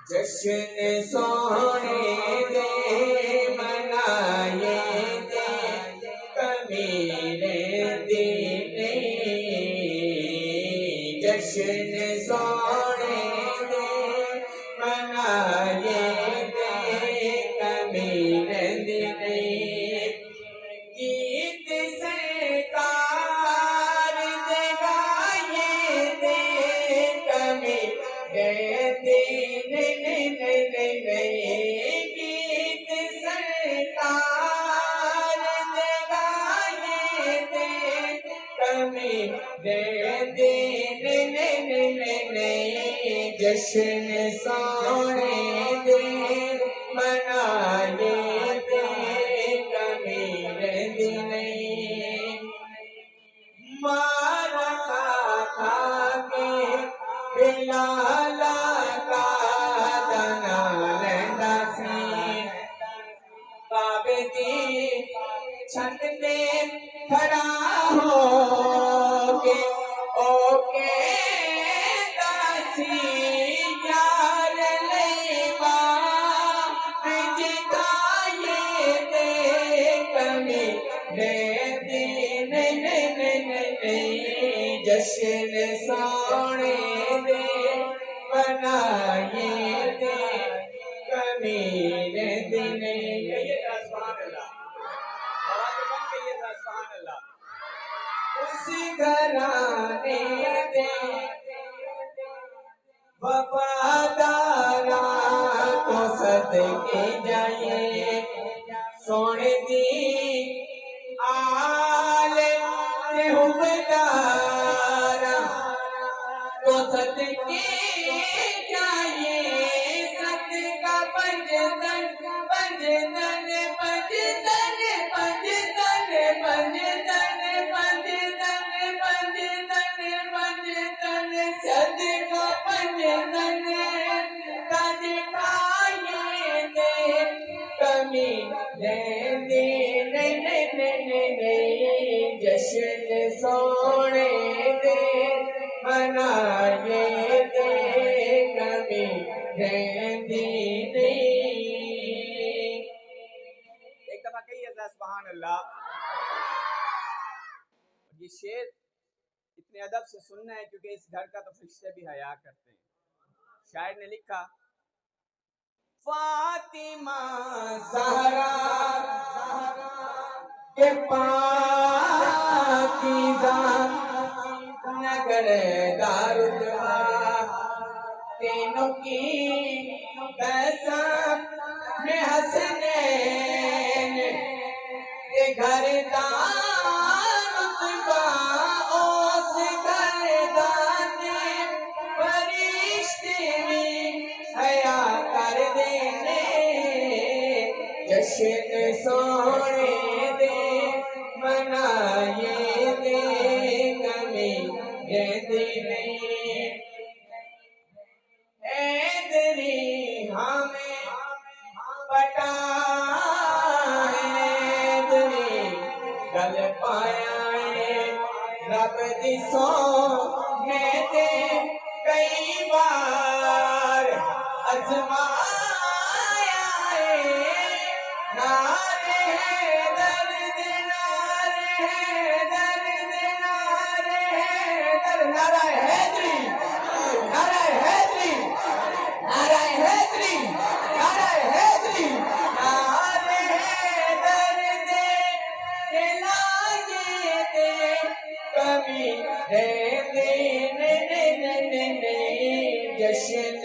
जश्न सोने दे मनाए दे कमीरे दीने जश्न सोने दे मनाए दे कमीरे दीने गीत सरकार दे गाए दे कमीरे दीने गीत सरकार दे गाए दे कमी दे दीने जश्न सोने दे मनाए दे कमीरे दीने मारा खा के बिलाला का दना लैंदा सी काबे दी छत ते खड़ा हो के ओके दासी यार लेवा बिज खाए दे कमी दे दीने जश्न सोने दे बनाए दे कमीरे दीने उस घराने दे वफादारा को सदके जाए सोने दी आल हुबदारा को सदके जाए सदका पंजतन पंजतन पंजतन पंजतन पंजतन पंजतन पंजतन पंजतन सदका पंजतन तज खाए दे कमी दे दीने जश्न सोने दे मनाए दे कमी दे दीने एक दफा कहिए सुभान अल्लाह। ये शेर इतने अदब से सुनना है क्योंकि इस घर का तो फरिश्ते भी हया करते हैं। शायर ने लिखा फातिमा ज़हरा के पाकीज़ा नगर दारुद्वा तीनों की कसम में हसनैन के घर दारुद्वा ओस घर दाने फरिश्ते में हया कर देने जश्न सोने दे मनाए दे कमी दे दीने हैदरी हमें बटा हैदरी गल पाया रब दी सौ मैं दे कई बार अजमाया नारे है दर्द नारे है दर्द नारे है दर्द नारा हैदरी नारा हैदरी नारा हैदरी नारा हैदरी नारे है दर्द दिलाए दे कमी दे दीने जश्न